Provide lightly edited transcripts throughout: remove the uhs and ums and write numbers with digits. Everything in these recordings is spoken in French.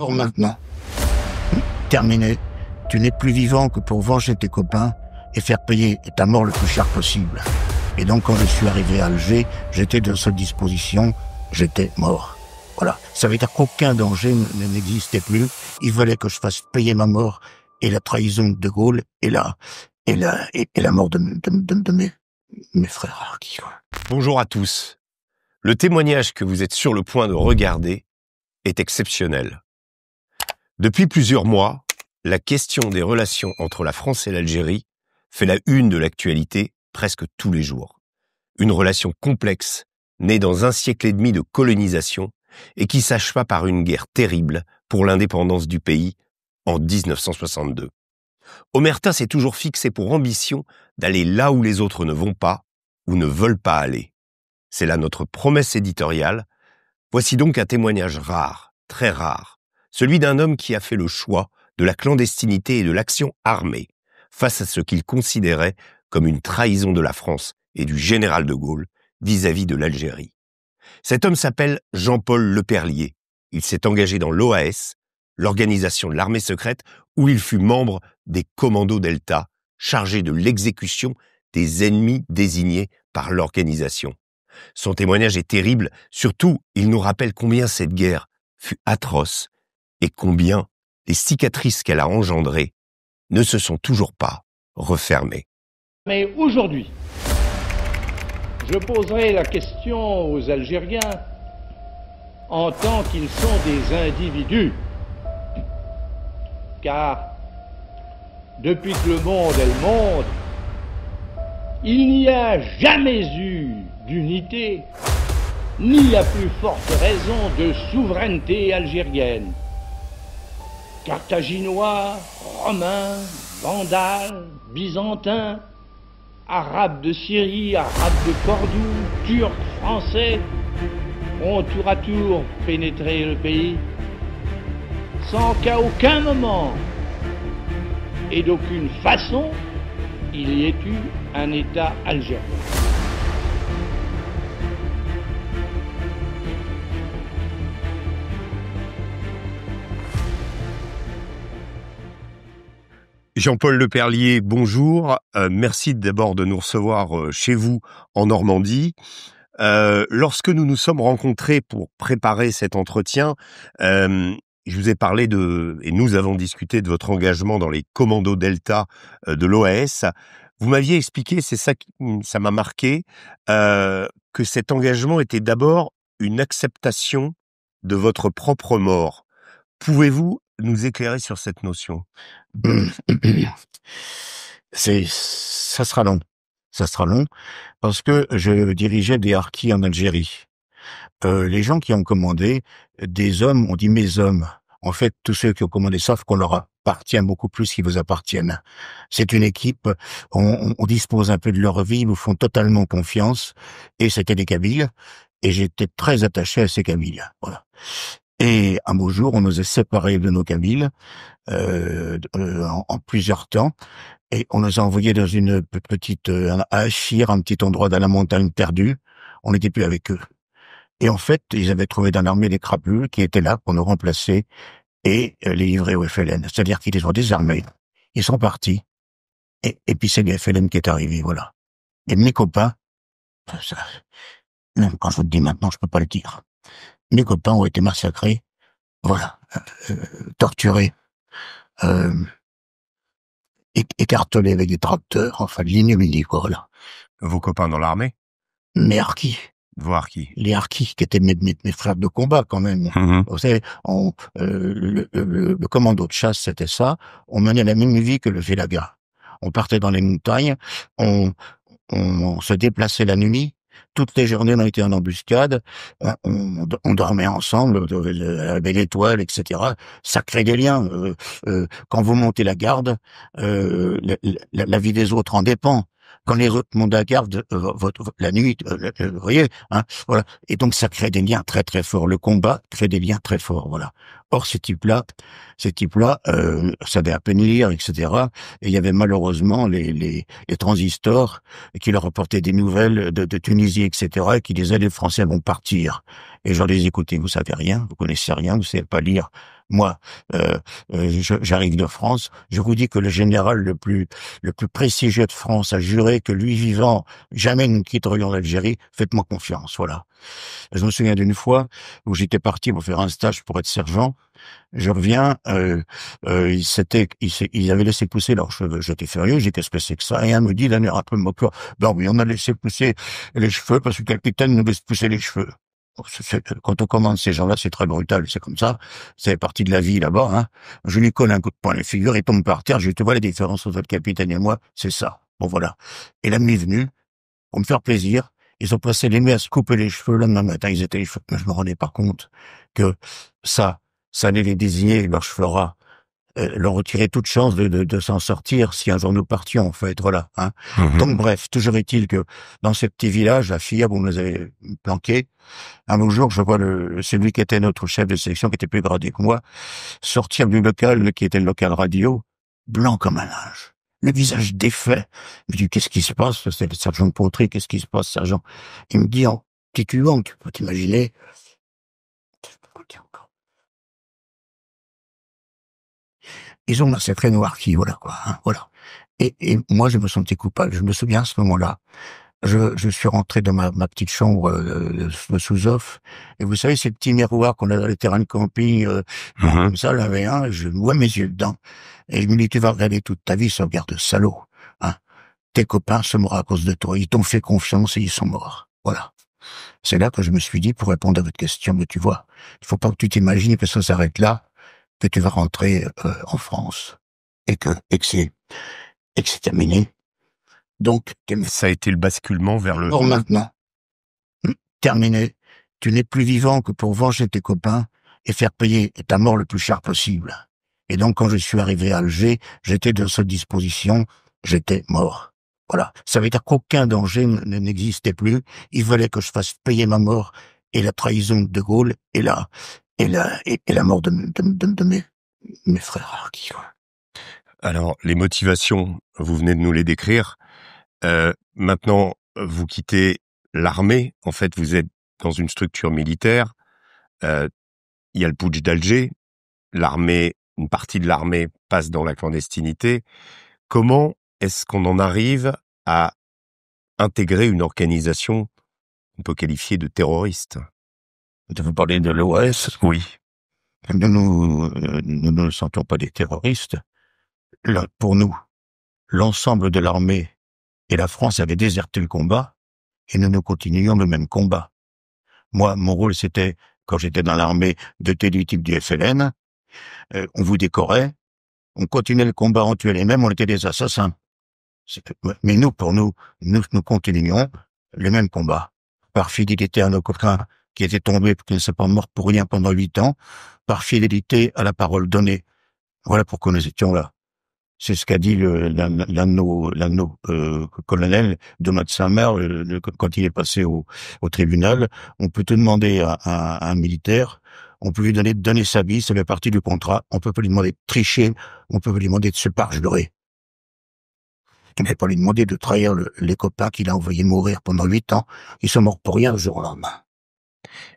Alors maintenant, terminé. Tu n'es plus vivant que pour venger tes copains et faire payer ta mort le plus cher possible. Et donc, quand je suis arrivé à Alger, j'étais de seule disposition, j'étais mort. Voilà. Ça veut dire qu'aucun danger n'existait plus. Il fallait que je fasse payer ma mort et la trahison de Gaulle et la mort de mes frères harkis. Bonjour à tous. Le témoignage que vous êtes sur le point de regarder est exceptionnel. Depuis plusieurs mois, la question des relations entre la France et l'Algérie fait la une de l'actualité presque tous les jours. Une relation complexe, née dans un siècle et demi de colonisation et qui s'acheva par une guerre terrible pour l'indépendance du pays en 1962. Omerta s'est toujours fixé pour ambition d'aller là où les autres ne vont pas ou ne veulent pas aller. C'est là notre promesse éditoriale. Voici donc un témoignage rare, très rare, celui d'un homme qui a fait le choix de la clandestinité et de l'action armée face à ce qu'il considérait comme une trahison de la France et du général de Gaulle vis-à-vis de l'Algérie. Cet homme s'appelle Jean-Paul Leperlier. Il s'est engagé dans l'OAS, l'organisation de l'armée secrète, où il fut membre des commandos Delta, chargés de l'exécution des ennemis désignés par l'organisation. Son témoignage est terrible, surtout il nous rappelle combien cette guerre fut atroce et combien les cicatrices qu'elle a engendrées ne se sont toujours pas refermées. Mais aujourd'hui, je poserai la question aux Algériens en tant qu'ils sont des individus. Car depuis que le monde est le monde, il n'y a jamais eu d'unité, ni à plus forte raison de souveraineté algérienne. Carthaginois, Romains, Vandales, Byzantins, Arabes de Syrie, Arabes de Cordoue, Turcs, Français ont tour à tour pénétré le pays sans qu'à aucun moment et d'aucune façon il y ait eu un État algérien. Jean-Paul Leperlier, bonjour. Merci d'abord de nous recevoir chez vous en Normandie. Lorsque nous nous sommes rencontrés pour préparer cet entretien, je vous ai parlé et nous avons discuté de votre engagement dans les commandos Delta de l'OAS. Vous m'aviez expliqué, ça m'a marqué, que cet engagement était d'abord une acceptation de votre propre mort. Pouvez-vous nous éclairer sur cette notion? Ça sera long. Ça sera long parce que je dirigeais des harkis en Algérie. Les gens qui ont commandé, des hommes, on dit mes hommes. En fait, tous ceux qui ont commandé savent qu'on leur appartient beaucoup plus qu'ils vous appartiennent. C'est une équipe, on dispose un peu de leur vie, ils nous font totalement confiance, et c'était des Kabyles, et j'étais très attaché à ces Kabyles. Voilà. Et un beau jour, on nous a séparés de nos Kabyles en plusieurs temps, et on nous a envoyés dans une petite à Achir, un petit endroit dans la montagne perdue. On n'était plus avec eux. Et en fait, ils avaient trouvé dans l'armée des crapules qui étaient là pour nous remplacer et les livrer au FLN. C'est-à-dire qu'ils les ont désarmés. Ils sont partis. Et puis c'est le FLN qui est arrivé, voilà. Et mes copains, même quand je vous le dis maintenant, je peux pas le dire. Mes copains ont été massacrés, voilà, torturés, écartelés avec des tracteurs, enfin, l'ignominie, quoi, voilà. Vos copains dans l'armée? Mes harkis. Vos harkis. Les harkis, qui étaient mes frères de combat, quand même. Mmh. Vous savez, le commando de chasse, c'était ça. On menait la même vie que le Félaga. On partait dans les montagnes, on se déplaçait la nuit. Toutes les journées, on a été en embuscade. On dormait ensemble, avec l'étoile, etc. Ça crée des liens. Quand vous montez la garde, la vie des autres en dépend. Quand les autres montent la garde, la nuit, vous voyez, hein, voilà. Et donc ça crée des liens très très forts. Le combat crée des liens très forts, voilà. Or ces types-là, savaient à peine lire, etc. Et il y avait malheureusement les transistors qui leur apportaient des nouvelles de Tunisie, etc. Et qui disaient les Français vont partir. Et je les écoutais, vous savez rien, vous connaissez rien, vous savez pas lire. Moi, j'arrive de France. Je vous dis que le général le plus prestigieux de France a juré que lui vivant, jamais nous ne quitterions l'Algérie. Faites-moi confiance, voilà. Je me souviens d'une fois où j'étais parti pour faire un stage pour être sergent. Je reviens, ils avaient laissé pousser leurs cheveux. J'étais furieux, j'étais spécial que ça. Et un me dit d'un air un peu moqueur, ben oui, on a laissé pousser les cheveux parce que le capitaine nous laisse pousser les cheveux. Quand on commande ces gens-là, c'est très brutal, c'est comme ça. C'est partie de la vie là-bas, hein. Je lui colle un coup de poing à la figure, il tombe par terre, je te vois la différence entre le capitaine et moi, c'est ça. Bon voilà. Et la nuit venue, pour me faire plaisir, ils ont passé les nuits à se couper les cheveux. Le lendemain matin, ils étaient les cheveux. Mais je me rendais pas compte que ça allait les désigner, leurs cheveux ras, leur retirer toute chance de s'en sortir si un jour nous partions, en fait, voilà, hein. Donc bref, toujours est-il que dans ce petit village, à Fiab, où on nous avait planqués, un beau jour, je vois celui qui était notre chef de section, qui était plus gradé que moi, sortir du local, qui était le local radio, blanc comme un linge, le visage défait. Je me dis, qu'est-ce qui se passe? C'est le sergent de Poterie, qu'est-ce qui se passe, sergent? Il me dit, en tituant, tu peux t'imaginer, je peux pas le dire encore. Ils ont massacré Noirquis, voilà, quoi, hein, voilà. Et moi, je me sentais coupable. Je me souviens à ce moment-là, je suis rentré dans ma petite chambre de sous-off, et vous savez, ces petits miroirs qu'on a dans les terrains de camping, comme ça, là, avait un, je vois mes yeux dedans, et je me dis, tu vas regarder toute ta vie ce regard de salaud, hein. Tes copains sont morts à cause de toi, ils t'ont fait confiance et ils sont morts, voilà. C'est là que je me suis dit, pour répondre à votre question, mais tu vois, il faut pas que tu t'imagines que ça s'arrête là, que tu vas rentrer en France, et que c'est terminé. Donc, ça a été le basculement vers le... Or maintenant, terminé. Tu n'es plus vivant que pour venger tes copains et faire payer ta mort le plus cher possible. Et donc, quand je suis arrivé à Alger, j'étais de cette disposition, j'étais mort. Voilà. Ça veut dire qu'aucun danger n'existait plus. Il fallait que je fasse payer ma mort et la trahison de Gaulle et la mort de mes frères. Alors, les motivations, vous venez de nous les décrire. Maintenant, vous quittez l'armée. En fait, vous êtes dans une structure militaire. Il y a le putsch d'Alger. L'armée, une partie de l'armée passe dans la clandestinité. Comment est-ce qu'on en arrive à intégrer une organisation qu'on peut qualifier de terroriste? Vous parlez de l'OAS? Oui. Nous ne sentons pas des terroristes. Là, pour nous, l'ensemble de l'armée et la France avaient déserté le combat, et nous continuions le même combat. Moi, mon rôle, c'était, quand j'étais dans l'armée, de du type du FLN, on vous décorait, on continuait le combat, on tuait les mêmes, on était des assassins. Mais nous continuions le même combat. Par fidélité à nos copains qui étaient tombés, qui ne sont pas morts pour rien pendant 8 ans, par fidélité à la parole donnée. Voilà pourquoi nous étions là. C'est ce qu'a dit l'un de nos colonels, Donat Samer, quand il est passé au tribunal. On peut te demander à un militaire, on peut lui donner sa vie, ça fait partie du contrat. On peut pas lui demander de tricher, on peut lui demander de se parjurer. On peut pas lui demander de trahir les copains qu'il a envoyés mourir pendant 8 ans. Ils sont morts pour rien le jour au lendemain.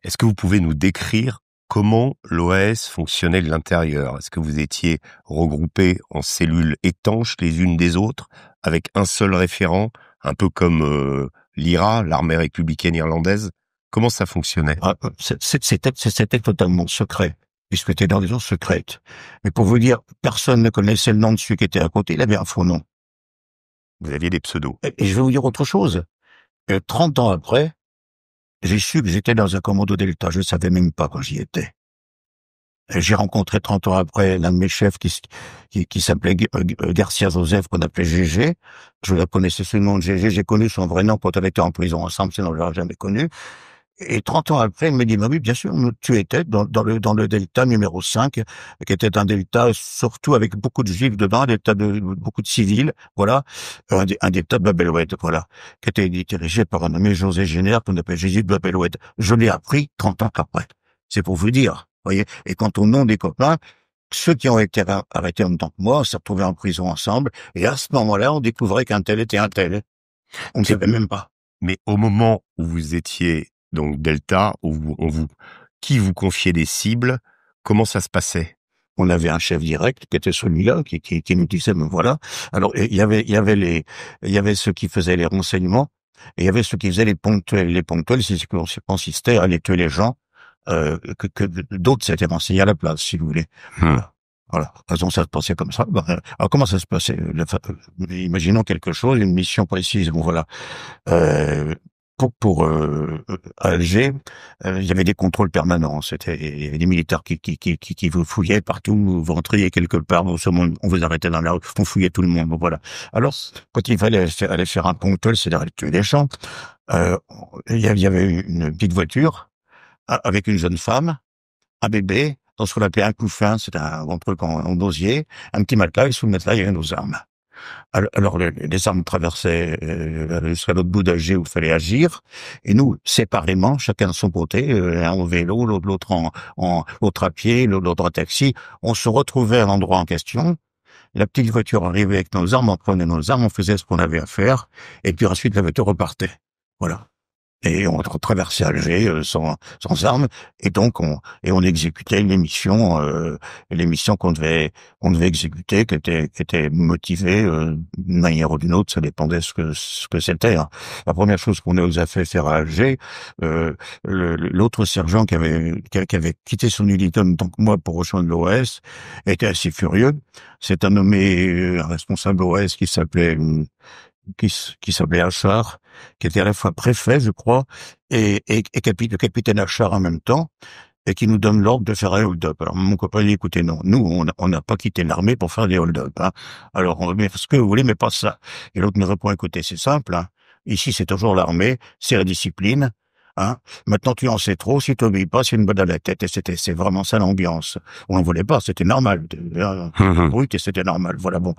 Est-ce que vous pouvez nous décrire comment l'OAS fonctionnait de l'intérieur? Est-ce que vous étiez regroupés en cellules étanches les unes des autres, avec un seul référent, un peu comme l'IRA, l'armée républicaine irlandaise? Comment ça fonctionnait? C'était totalement secret, puisque c'était dans des zones secrètes. Mais pour vous dire, personne ne connaissait le nom de celui qui était à côté, il avait un faux nom. Vous aviez des pseudos. Et je vais vous dire autre chose. 30 ans après, j'ai su que j'étais dans un commando Delta. Je ne savais même pas quand j'y étais. Et j'ai rencontré 30 ans après l'un de mes chefs qui s'appelait Garcia Joseph, qu'on appelait GG. Je la connaissais sous le nom de GG. J'ai connu son vrai nom quand on était en prison ensemble, sinon je l'aurais jamais connu. Et 30 ans après, il me dit, bah oui, bien sûr, tu étais dans le Delta numéro 5, qui était un Delta surtout avec beaucoup de juifs dedans, un Delta de beaucoup de civils, voilà, un Delta de Bab-el-Oued, voilà, qui était dirigé par un nommé José Génère, qu'on appelle Jésus de Bab-el-Oued. Je l'ai appris 30 ans après. C'est pour vous dire, voyez. Et quant au nom des copains, ceux qui ont été arrêtés en même temps que moi, on s'est retrouvés en prison ensemble, et à ce moment-là, on découvrait qu'un tel était un tel. On ne savait même pas. Mais au moment où vous étiez donc Delta, où qui vous confiait des cibles, comment ça se passait? on avait un chef direct qui était celui-là, qui nous disait, ben voilà. Alors, il y avait ceux qui faisaient les renseignements, et il y avait ceux qui faisaient les ponctuels. Les ponctuels, c'est ce qu'on consistait à aller tuer les gens, que d'autres s'étaient renseignés à la place, si vous voulez. Voilà. Raison, ça se passait comme ça. Alors, comment ça se passait? Imaginons quelque chose, une mission précise. Bon, voilà. Pour Alger, il y avait des contrôles permanents. Il y avait des militaires qui vous fouillaient partout. Vous rentriez quelque part, on vous arrêtait dans la rue, on fouillait tout le monde. Bon, voilà. Alors, quand il fallait aller faire un ponctuel, c'est-à-dire aller tuer des gens, il y avait une petite voiture avec une jeune femme, un bébé, dans ce qu'on appelait un couffin, c'est un grand truc en osier, un petit matelas, et sous le matelas, il y avait nos armes. Alors les armes traversaient jusqu'à l'autre bout d'Alger où il fallait agir, et nous, séparément, chacun de son côté, un au vélo, l'autre l'autre à pied, l'autre à taxi, on se retrouvait à l'endroit en question. La petite voiture arrivait avec nos armes, on prenait nos armes, on faisait ce qu'on avait à faire, et puis ensuite la voiture repartait. Voilà. Et on traversait Alger sans armes, et donc on exécutait les missions qu'on devait exécuter, qui étaient motivées d'une manière ou d'une autre, ça dépendait ce que c'était. Hein. La première chose qu'on nous a fait faire à Alger, l'autre sergent qui avait quitté son unité en tant que moi pour rejoindre l'OS était assez furieux. C'est un nommé un responsable OS qui s'appelait Achard, qui était à la fois préfet, je crois, et capitaine Achard en même temps, et qui nous donne l'ordre de faire un hold-up. Alors, mon copain dit, écoutez, non, nous, on n'a pas quitté l'armée pour faire des hold-up, hein. Alors, on met ce que vous voulez, mais pas ça. Et l'autre nous répond, écoutez, c'est simple, hein. Ici, c'est toujours l'armée, c'est la discipline, hein. Maintenant, tu en sais trop, si tu n'obéis pas, c'est une balle à la tête. Et c'est vraiment ça l'ambiance. On n'en voulait pas, c'était normal. Brut, et c'était normal. Voilà, bon.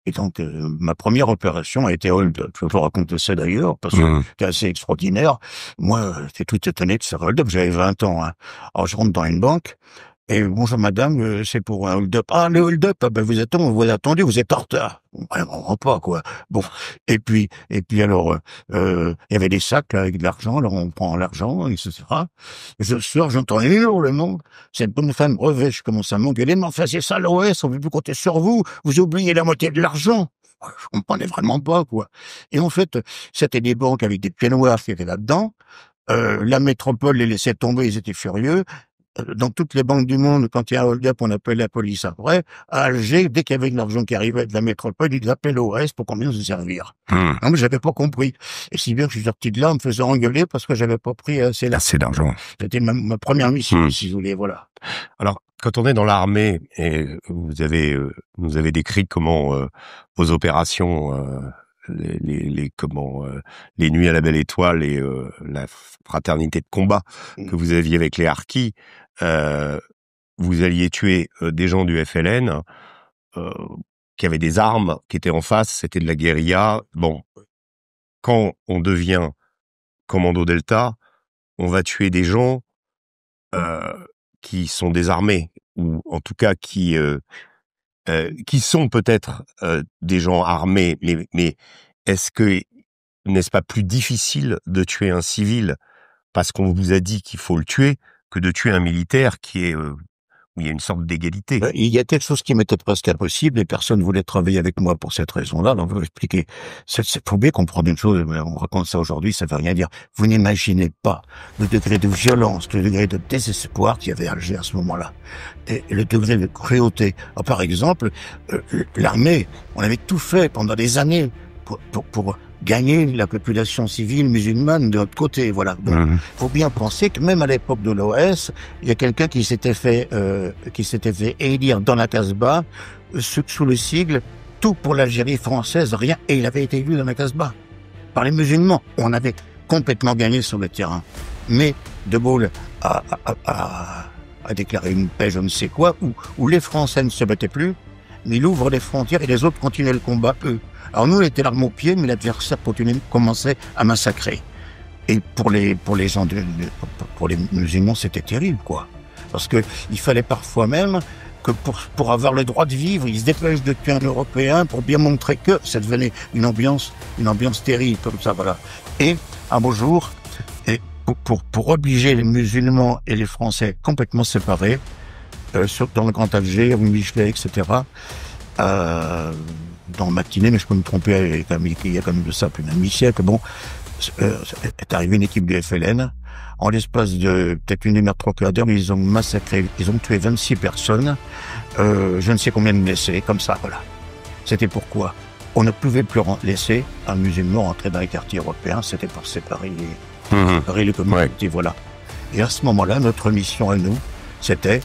Et donc, ma première opération a été hold-up. Je vous raconte ça d'ailleurs, parce que c'est assez extraordinaire. Moi, j'étais tout étonné de ce hold-up. J'avais 20 ans, hein. Alors, je rentre dans une banque. Et bonjour madame, c'est pour un hold-up. Ah, le hold-up, ben vous attendez, vous êtes en retard. Vraiment pas, quoi. Bon. Et puis alors, il y avait des sacs, là, avec de l'argent, alors on prend l'argent, etc. Et je sors, j'entends énormément. Cette bonne femme revêt, je commence à m'engueuler, mais enfin, c'est ça l'OS, on veut plus compter sur vous, vous oubliez la moitié de l'argent. Je comprenais vraiment pas, quoi. Et en fait, c'était des banques avec des pieds noirs qui étaient là-dedans. La métropole les laissait tomber, ils étaient furieux. Dans toutes les banques du monde, quand il y a un hold-up, on appelle la police après. À Alger, dès qu'il y avait de l'argent qui arrivait de la métropole, ils appelaient l'OS pour qu'on vienne se servir. Non, mais j'avais pas compris. Et si bien que je suis sorti de là en me faisant engueuler parce que j'avais pas pris assez d'argent. C'était ma première mission, si vous voulez, voilà. Alors, quand on est dans l'armée, et vous avez nous avez décrit comment vos opérations, les nuits à la belle étoile et la fraternité de combat que vous aviez avec les harkis, vous alliez tuer des gens du FLN qui avaient des armes, qui étaient en face, c'était de la guérilla. Bon, quand on devient commando Delta, on va tuer des gens qui sont désarmés, ou en tout cas qui sont peut-être des gens armés, mais est-ce que n'est-ce pas plus difficile de tuer un civil parce qu'on vous a dit qu'il faut le tuer que de tuer un militaire qui est où il y a une sorte d'égalité? Il y a quelque chose qui m'était presque impossible et personne ne voulait travailler avec moi pour cette raison-là. Alors, je vais vous expliquer. Faut bien comprendre une chose, on raconte ça aujourd'hui, ça veut rien dire. Vous n'imaginez pas le degré de violence, le degré de désespoir qu'il y avait à Alger à ce moment-là. Et le degré de cruauté. Alors, par exemple, l'armée, on avait tout fait pendant des années pour gagner la population civile musulmane de notre côté, voilà. Donc, faut bien penser que même à l'époque de l'OS, il y a quelqu'un qui s'était fait élire dans la Casbah sous le sigle tout pour l'Algérie française, rien, et il avait été élu dans la Casbah par les musulmans. On avait complètement gagné sur le terrain. Mais De Gaulle a déclaré une paix, je ne sais quoi, où les Français ne se battaient plus, mais il ouvre les frontières et les autres continuaient le combat, eux. Alors nous, on était l'arme au pied, mais l'adversaire commençait à massacrer. Et pour les gens pour les musulmans, c'était terrible, quoi. Parce que il fallait parfois même que pour avoir le droit de vivre, ils se dépêchent de tuer un Européen pour bien montrer que ça devenait une ambiance terrible, comme ça, voilà. Et un beau jour, et pour obliger les musulmans et les Français complètement séparés, dans le Grand Alger, rue Michelet, etc. Dans la matinée, mais je peux me tromper, il y a quand même de ça plus d'un demi-siècle. Bon, est arrivée une équipe du FLN. En l'espace de peut-être une demi-heure, 3/4 d'heure, ils ont massacré, ils ont tué 26 personnes, je ne sais combien de blessés, comme ça, voilà. C'était pourquoi on ne pouvait plus laisser un musulman rentrer dans les quartiers européens, c'était pour séparer les communautés, voilà. Et à ce moment-là, notre mission à nous, c'était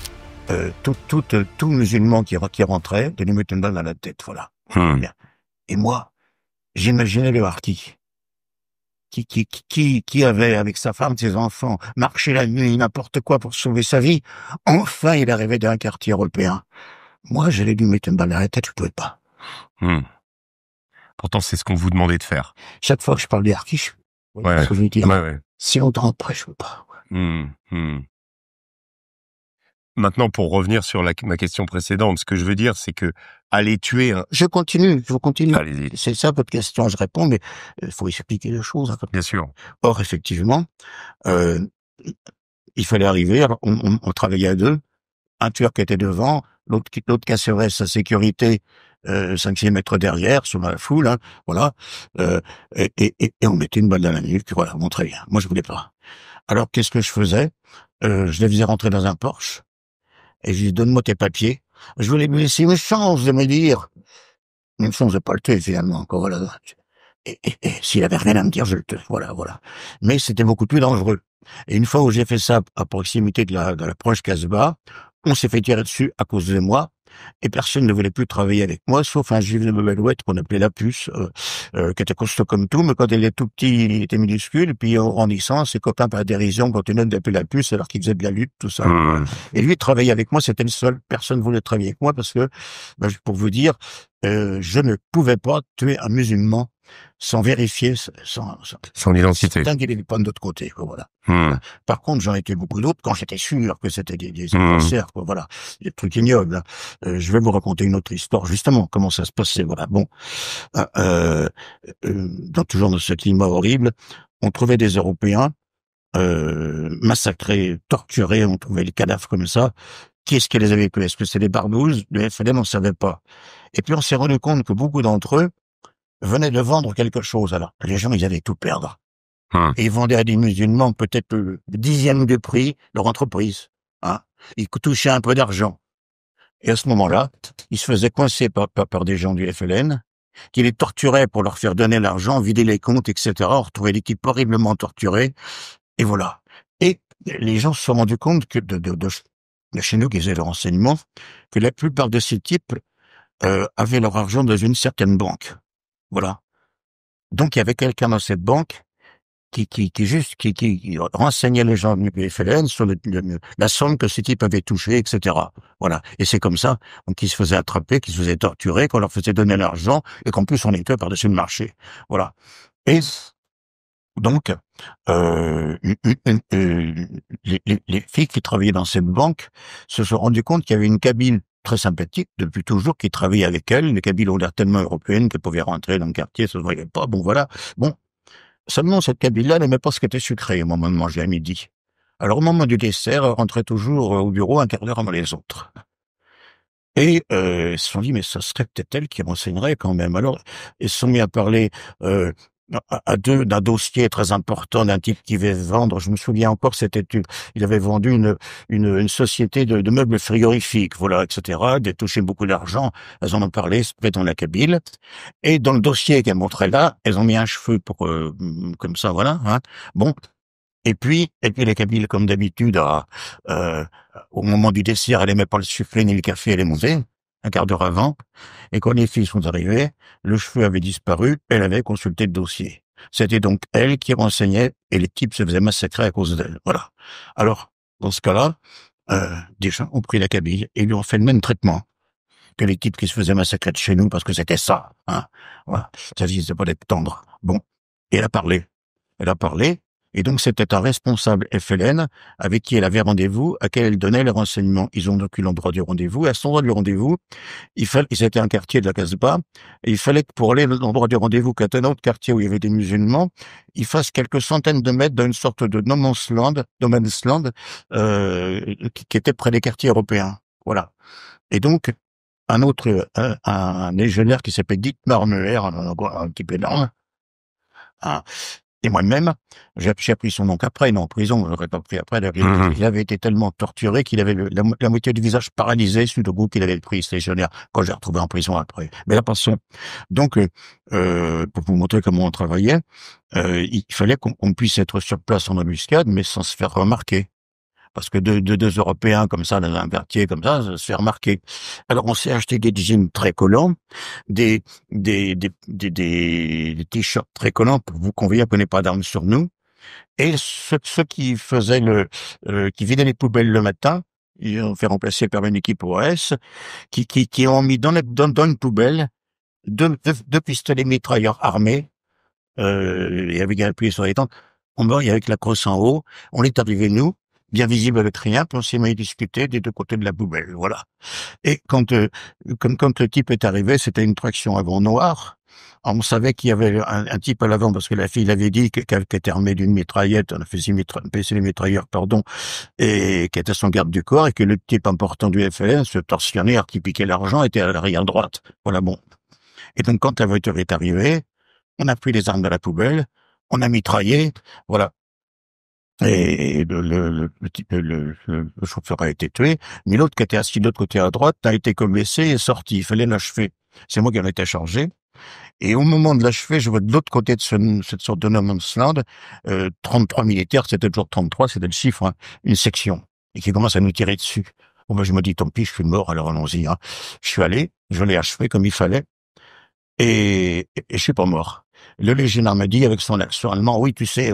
tout musulman qui rentrait, de lui mettre une balle dans la tête, voilà. Bien. Et moi, j'imaginais le harki qui avait, avec sa femme, ses enfants, marché la nuit, n'importe quoi pour sauver sa vie. Enfin, il arrivait d'un quartier européen. Moi, j'allais lui mettre une balle dans la tête, je pouvais pas. Pourtant, c'est ce qu'on vous demandait de faire. Chaque fois que je parle des harkis, ce que je veux dire. Si on rentre après, je veux pas. Maintenant, pour revenir sur ma question précédente, ce que je veux dire, c'est que aller tuer Je continue. Allez-y. C'est ça votre question, je réponds, mais il faut expliquer les choses. Bien sûr. Or, effectivement, il fallait arriver, alors on travaillait à deux, un tueur qui était devant, l'autre qui assurait sa sécurité 5-6 mètres derrière, sur la foule, hein, voilà, et on mettait une balle dans la nuque, voilà, bon, très bien. Moi, je voulais pas. Alors, qu'est-ce que je faisais? Je les faisais rentrer dans un Porsche, et je lui dis, donne-moi tes papiers. Je voulais lui laisser une chance de me dire, une chance de pas le tuer, finalement, encore, voilà. Et s'il avait rien à me dire, je le tue, voilà. Mais c'était beaucoup plus dangereux. Et une fois où j'ai fait ça à proximité de la proche Casbah, on s'est fait tirer dessus à cause de moi, et personne ne voulait plus travailler avec moi, sauf un juif de Bebelouette qu'on appelait la puce, qui était costaud comme tout, mais quand il était tout petit, il était minuscule, et puis en grandissant, ses copains par dérision continuaient de l'appeler la puce alors qu'il faisait de la lutte, tout ça. Et lui, travailler avec moi, c'était le seul. Personne ne voulait travailler avec moi parce que, pour vous dire, je ne pouvais pas tuer un musulman sans vérifier son identité. Tant qu'il n'est pas de l'autre côté, quoi, voilà. Par contre, j'en ai tué beaucoup d'autres quand j'étais sûr que c'était des adversaires, quoi, voilà. Des trucs ignobles, hein. Je vais vous raconter une autre histoire, justement, comment ça se passait, voilà. Bon. Toujours dans ce climat horrible, on trouvait des Européens, massacrés, torturés, on trouvait les cadavres comme ça. Qui est-ce qui les avait tués? Est-ce que c'est des barbouzes? Le FLN, on ne savait pas. Et puis on s'est rendu compte que beaucoup d'entre eux venaient de vendre quelque chose. Alors, les gens, ils allaient tout perdre. Et ils vendaient à des musulmans peut-être le 10e du prix leur entreprise. Hein. Ils touchaient un peu d'argent. Et à ce moment-là, ils se faisaient coincer par des gens du FLN, qui les torturaient pour leur faire donner l'argent, vider les comptes, etc. On retrouvait l'équipe horriblement torturée. Et voilà. Et les gens se sont rendus compte que de chez nous qui faisaient le renseignement, que la plupart de ces types avaient leur argent dans une certaine banque. Voilà. Donc il y avait quelqu'un dans cette banque qui renseignait les gens du FLN sur la somme que ces types avaient touchée, etc. Voilà. Et c'est comme ça qu'ils se faisaient attraper, qu'ils se faisaient torturer, qu'on leur faisait donner l'argent, et qu'en plus on était par-dessus le marché. Voilà. Et donc, les filles qui travaillaient dans cette banque se sont rendues compte qu'il y avait une cabine très sympathique depuis toujours qui travaillait avec elles. Les cabines ont l'air tellement européennes qu'elles pouvaient rentrer dans le quartier, ça se voyait pas. Bon, voilà. Bon. Seulement, cette cabine-là n'aimait pas ce qui était sucré au moment de manger à midi. Alors, au moment du dessert, elle rentrait toujours au bureau un quart d'heure avant les autres. Et ils se sont dit, mais ça serait peut-être elle qui renseignerait quand même. Alors, ils se sont mis à parler d'un dossier très important d'un type qui devait vendre. Je me souviens encore, il avait vendu une société de meubles frigorifiques, voilà, etc. Il a touché beaucoup d'argent. Elles en ont parlé, c'est dans la Kabyle. Et dans le dossier qu'elles montraient là, elles ont mis un cheveu pour comme ça, voilà. Hein. Bon. Et puis les Kabyles, comme d'habitude, au moment du dessert, elle aimait pas le soufflé ni le café, elle est montée un quart d'heure avant. Et quand les filles sont arrivées, le cheveu avait disparu, elle avait consulté le dossier. C'était donc elle qui renseignait et les types se faisaient massacrer à cause d'elle. Voilà. Alors, dans ce cas-là, des gens ont pris la Kabyle et lui ont fait le même traitement que les types qui se faisaient massacrer de chez nous parce que c'était ça. Hein. Voilà. Ça disait pas d'être tendre. Bon. Et elle a parlé. Et donc, c'était un responsable FLN avec qui elle avait rendez-vous, à qui elle donnait les renseignements. Ils ont donc eu l'endroit du rendez-vous. À cet endroit du rendez-vous, c'était un quartier de la Casbah, et il fallait que pour aller à l'endroit du rendez-vous, qui était un autre quartier où il y avait des musulmans, il fasse quelques centaines de mètres dans une sorte de no man's land, qui était près des quartiers européens. Voilà. Et donc, un légionnaire qui s'appelle Dietmar Müller, un type énorme, hein, et moi-même, j'ai appris son nom qu'après, non, en prison, je l'aurais pas pris après. Il avait été tellement torturé qu'il avait la moitié du visage paralysé suite au coup qu'il avait pris, ce légionnaire, quand j'ai retrouvé en prison après. Mais là, passons. Donc, pour vous montrer comment on travaillait, il fallait qu'on puisse être sur place en embuscade, mais sans se faire remarquer. Parce que deux Européens comme ça, dans un quartier comme ça se fait remarquer. Alors on s'est acheté des jeans très collants, des t-shirts très collants pour vous convaincre qu'on n'ait pas d'armes sur nous. Et ceux qui faisaient qui vidaient les poubelles le matin, ils ont fait remplacer par une équipe OS, qui ont mis dans une poubelle deux pistolets mitrailleurs armés, et avec un appuyé sur les tentes. On va avec la crosse en haut. On est arrivé nous, bien visible avec rien, puis on s'est mis à discuter des deux côtés de la poubelle, voilà. Et quand le type est arrivé, c'était une traction avant noire. Alors, on savait qu'il y avait un type à l'avant parce que la fille l'avait dit qu'elle était armée d'une mitraillette, on a fait les mitrailleurs, pardon, et qui était son garde du corps, et que le type important du FLN, ce tortionnaire qui piquait l'argent, était à l'arrière droite. Voilà, bon. Et donc quand la voiture est arrivée, on a pris les armes de la poubelle, on a mitraillé, voilà. Et le chauffeur a été tué, mais l'autre qui était assis de l'autre côté à droite a été comme blessé et est sorti. Il fallait l'achever. C'est moi qui en étais chargé. Et au moment de l'achever, je vois de l'autre côté de cette sorte de no man's land, 33 militaires, c'était toujours 33, c'était le chiffre, hein, une section, et qui commence à nous tirer dessus. Bon, ben, je me dis, tant pis, je suis mort, alors allons-y, hein. Je suis allé, je l'ai achevé comme il fallait, et je suis pas mort. Le légionnaire m'a dit avec son accent allemand, oui, tu sais,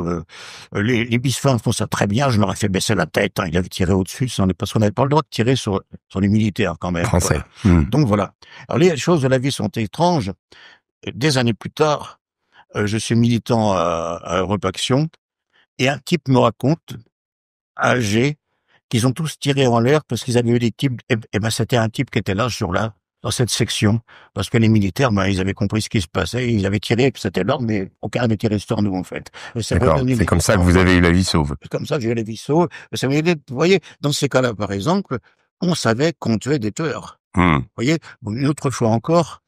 les bisfins font ça très bien, je leur ai fait baisser la tête, hein. Il avait tiré au-dessus, parce qu'on n'avait pas le droit de tirer sur les militaires quand même. Français. Voilà. Donc voilà. Alors les choses de la vie sont étranges. Des années plus tard, je suis militant à Europe Action, et un type me raconte, âgé, qu'ils ont tous tiré en l'air parce qu'ils avaient eu des types, et ben c'était un type qui était là ce jour-là, dans cette section, parce que les militaires, ben, ils avaient compris ce qui se passait, ils avaient tiré, c'était l'ordre, mais aucun n'avait tiré sur nous, en fait. D'accord. C'est comme ça que vous avez eu la vie sauve. C'est comme ça que j'ai eu la vie sauve. Ça m'a aidé, vous voyez, dans ces cas-là, par exemple, on savait qu'on tuait des tueurs. Vous voyez, une autre fois encore,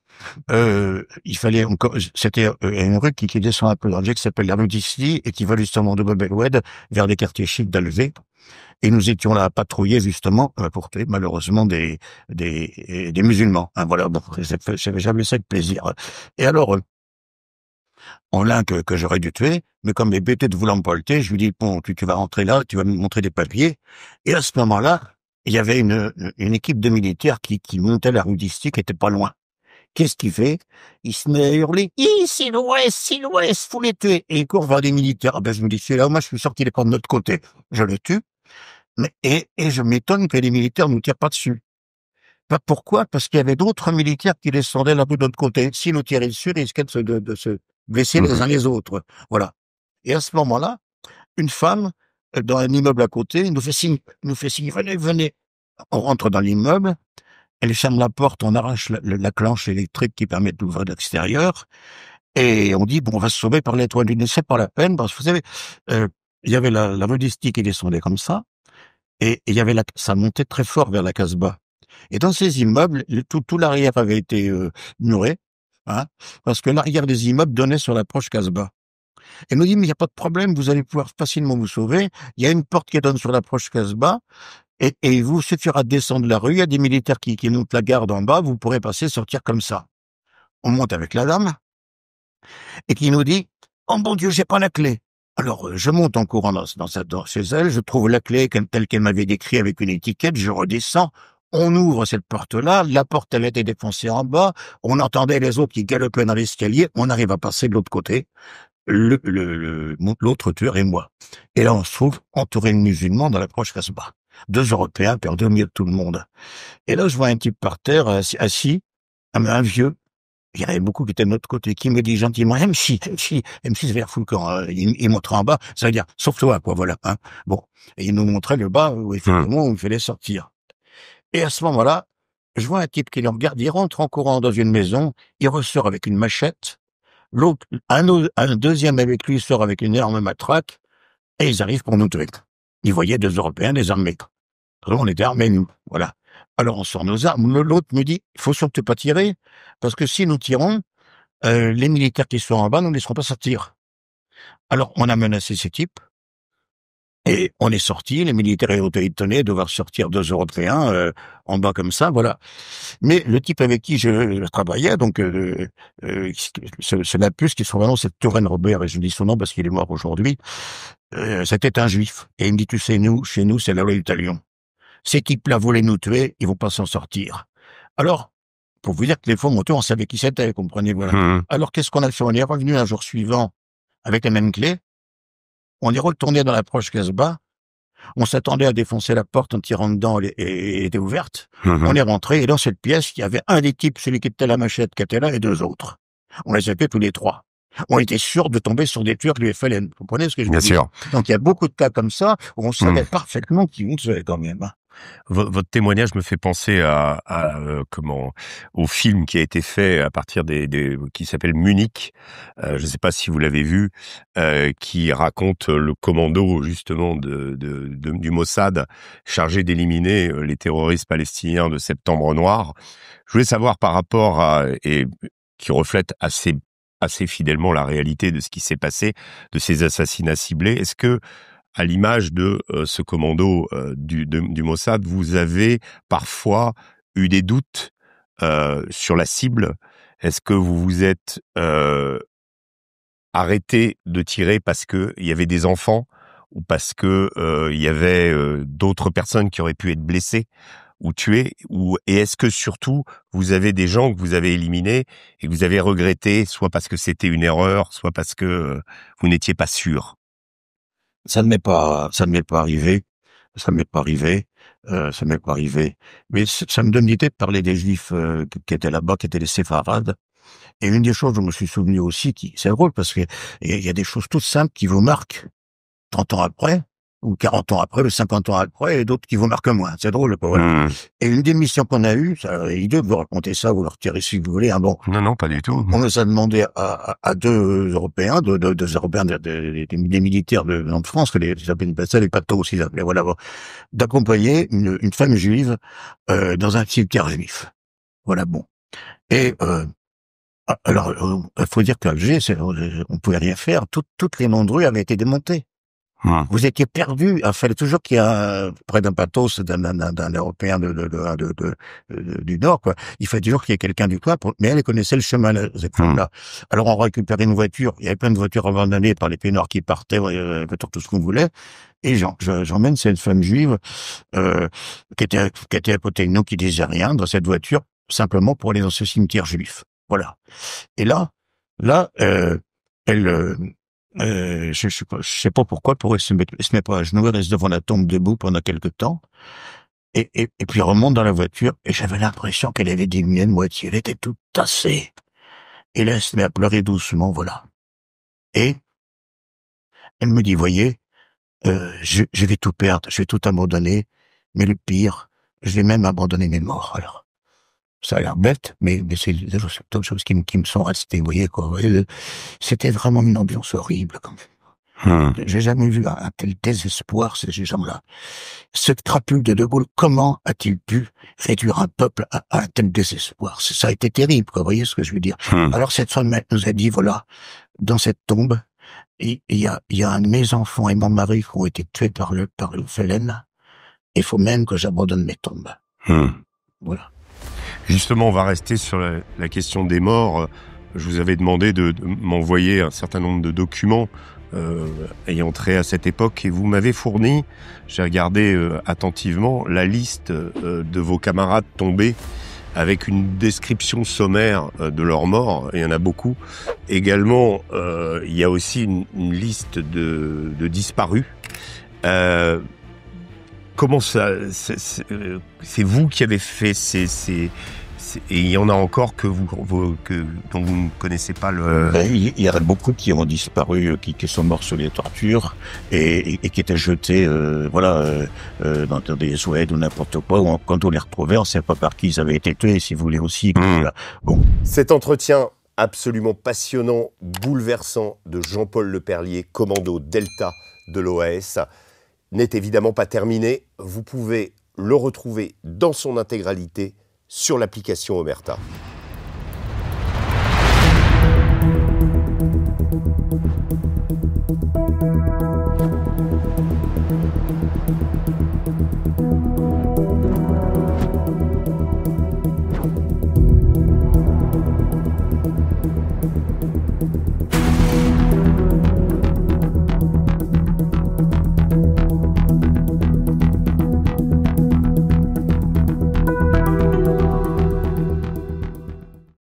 il fallait encore, c'était une rue qui descend un peu dans le qui s'appelle la rue d'Issy et qui va justement de Bobelwed vers les quartiers chics d'Alvé. Et nous étions là à patrouiller justement pour tuer malheureusement des musulmans. Hein, voilà, bon, j'avais jamais ça de plaisir. Et alors, en l'un que j'aurais dû tuer, mais comme les bêtés de voulant me polter, je lui dis bon, tu vas rentrer là, tu vas me montrer des papiers. Et à ce moment-là, il y avait une équipe de militaires qui montait la rue d'Issy, qui était pas loin. Qu'est-ce qu'il fait? Il se met à hurler, c'est l'Ouest, faut les tuer. Et il court vers des militaires. Ah ben, je me dis, c'est là, moi, je suis sûr qu'il est pas de notre côté. Je le tue. Mais, et je m'étonne que les militaires nous tirent pas dessus. Pas pourquoi? Parce qu'il y avait d'autres militaires qui descendaient là-bas de notre côté. S'ils nous tiraient dessus, ils risquaient de se blesser les uns les autres. Voilà. Et à ce moment-là, une femme, dans un immeuble à côté, nous fait signe, venez. On rentre dans l'immeuble. Elle ferme la porte, on arrache la clenche électrique qui permet d'ouvrir de l'extérieur, et on dit, bon, on va se sauver par l'étoile du nez, c'est pas la peine, parce que vous savez, il y avait la rue d'Esti qui descendait comme ça, et il y avait ça montait très fort vers la Casbah. Et dans ces immeubles, tout l'arrière avait été muré, hein, parce que l'arrière des immeubles donnait sur l'approche Casbah. Elle nous dit, mais il n'y a pas de problème, vous allez pouvoir facilement vous sauver, il y a une porte qui donne sur l'approche Casbah, et il vous suffira de descendre la rue, il y a des militaires qui montent la garde en bas, vous pourrez passer, sortir comme ça. On monte avec la dame, et qui nous dit, oh mon Dieu, j'ai pas la clé. Alors, je monte en courant chez elle, je trouve la clé telle qu'elle m'avait décrit avec une étiquette, je redescends, on ouvre cette porte-là, la porte elle a été défoncée en bas, on entendait les autres qui galopaient dans l'escalier, on arrive à passer de l'autre côté, l'autre tueur et moi. Et là, on se trouve entouré de musulmans dans l'approche Casbah. 2 Européens perdus au milieu de tout le monde. Et là, je vois un type par terre, assis, un vieux. Il y en avait beaucoup qui étaient de notre côté, qui me dit gentiment, MC, c'est vers Foucan, hein. Il montrait en bas, ça veut dire, sauve-toi, quoi, voilà, hein. Bon. Et il nous montrait le bas, où effectivement, il fallait sortir. Et à ce moment-là, je vois un type qui le regarde, il rentre en courant dans une maison, il ressort avec une machette, l'autre, un deuxième avec lui sort avec une énorme matraque, et ils arrivent pour nous tuer. Ils voyaient 2 Européens, des armés. On était armés, nous. Voilà. Alors on sort nos armes. L'autre me dit, il faut surtout pas tirer, parce que si nous tirons, les militaires qui sont en bas ne nous laisseront pas sortir. Alors on a menacé ces types, et on est sortis. Les militaires étaient étonnés de devoir sortir 2 Européens en bas comme ça, voilà. Mais le type avec qui je travaillais, donc ce lapus qui son nom c'est Touraine Robert, et je dis son nom parce qu'il est mort aujourd'hui, c'était un juif. Et il me dit, tu sais, chez nous, c'est la loi du talion. Ces types-là voulaient nous tuer, ils vont pas s'en sortir. Alors, pour vous dire que les fois monteurs, on savait qui c'était, vous comprenez, voilà. Alors, qu'est-ce qu'on a fait? On est revenu un jour suivant avec les mêmes clés. On est retourné dans l'approche Casbah. On s'attendait à défoncer la porte en tirant dedans, elle était ouverte. On est rentré, et dans cette pièce, il y avait un des types, celui qui était à la machette, qui était là, et 2 autres. On les a fait tous les 3. On était sûr de tomber sur des tueurs du FLN. Vous comprenez ce que je veux dire? Bien sûr. Donc il y a beaucoup de cas comme ça, où on savait parfaitement qui on tuait quand même. Votre témoignage me fait penser au film qui a été fait à partir qui s'appelle Munich. Je ne sais pas si vous l'avez vu, qui raconte le commando justement du Mossad chargé d'éliminer les terroristes palestiniens de Septembre Noir. Je voulais savoir par rapport et qui reflète assez fidèlement la réalité de ce qui s'est passé, de ces assassinats ciblés. Est-ce que, à l'image de ce commando du Mossad, vous avez parfois eu des doutes sur la cible? Est-ce que vous vous êtes arrêté de tirer parce que il y avait des enfants, ou parce que il y avait d'autres personnes qui auraient pu être blessées ou tuées, et est-ce que surtout vous avez des gens que vous avez éliminés et que vous avez regretté, soit parce que c'était une erreur, soit parce que vous n'étiez pas sûr? Ça ne m'est pas arrivé. Mais ça me donne l'idée de parler des Juifs qui étaient là-bas, qui étaient les séfarades. Et une des choses dont je me suis souvenu aussi, c'est drôle parce que il y a des choses toutes simples qui vous marquent 30 ans après, ou 40 ans après, ou 50 ans après, et d'autres qui vous marquent moins. C'est drôle, quoi. Voilà. Et une des missions qu'on a eues, ça, idiot de vous raconter ça, vous leur tirez si vous voulez, hein, bon. Non, pas du tout. On nous a demandé à 2 Européens, deux Européens, des militaires de France, que ils appelaient les patos, ils appelaient, voilà, d'accompagner une femme juive dans un cimetière juif. Voilà, bon. Et alors, il faut dire qu'Alger, on pouvait rien faire. Toutes les noms de rues avaient été démontées. Vous étiez perdu. Il fallait toujours qu'il y ait près d'un pathos, d'un Européen du Nord, quoi. Il fallait toujours qu'il y ait quelqu'un du coin, mais elle connaissait le chemin, cette femme-là. Alors, on récupérait une voiture. Il y avait plein de voitures abandonnées par les pays noirs qui partaient, tout ce qu'on voulait. Et j'emmène cette femme juive, qui était à côté de nous, qui disait rien, dans cette voiture, simplement pour aller dans ce cimetière juif. Voilà. Et là, elle, je sais pas pourquoi, elle se met pas à genoux, elle reste devant la tombe debout pendant quelque temps, et puis elle remonte dans la voiture, et j'avais l'impression qu'elle avait diminué de moitié, elle était toute tassée. Et là, elle se met à pleurer doucement, voilà. Et elle me dit, voyez, je vais tout perdre, je vais tout abandonner, mais le pire, je vais même abandonner mes morts, alors. Ça a l'air bête, mais c'est d'autres choses qui me sont restées, vous voyez, quoi. C'était vraiment une ambiance horrible, quand même. J'ai jamais vu un tel désespoir, ces gens-là. Ce crapule de Gaulle, comment a-t-il pu réduire un peuple à un tel désespoir? Ça a été terrible, quoi, vous voyez ce que je veux dire. Alors cette femme nous a dit, voilà, dans cette tombe, il y a un de mes enfants et mon mari qui ont été tués par le FLN, il faut même que j'abandonne mes tombes. Voilà. Justement, on va rester sur la question des morts. Je vous avais demandé de m'envoyer un certain nombre de documents ayant trait à cette époque, et vous m'avez fourni, j'ai regardé attentivement, la liste de vos camarades tombés, avec une description sommaire de leurs morts. Il y en a beaucoup. Également, il y a aussi une liste de disparus. Comment ça, c'est vous qui avez fait et il y en a encore dont vous ne connaissez pas le... Il y a beaucoup qui ont disparu, qui sont morts sous les tortures et qui étaient jetés, dans des Suèdes ou n'importe quoi. Quand on les retrouvait, on ne savait pas par qui ils avaient été tués, si vous voulez aussi. Bon. Cet entretien absolument passionnant, bouleversant de Jean-Paul Leperlier, commando Delta de l'OAS, n'est évidemment pas terminé. Vous pouvez le retrouver dans son intégralité sur l'application Omerta.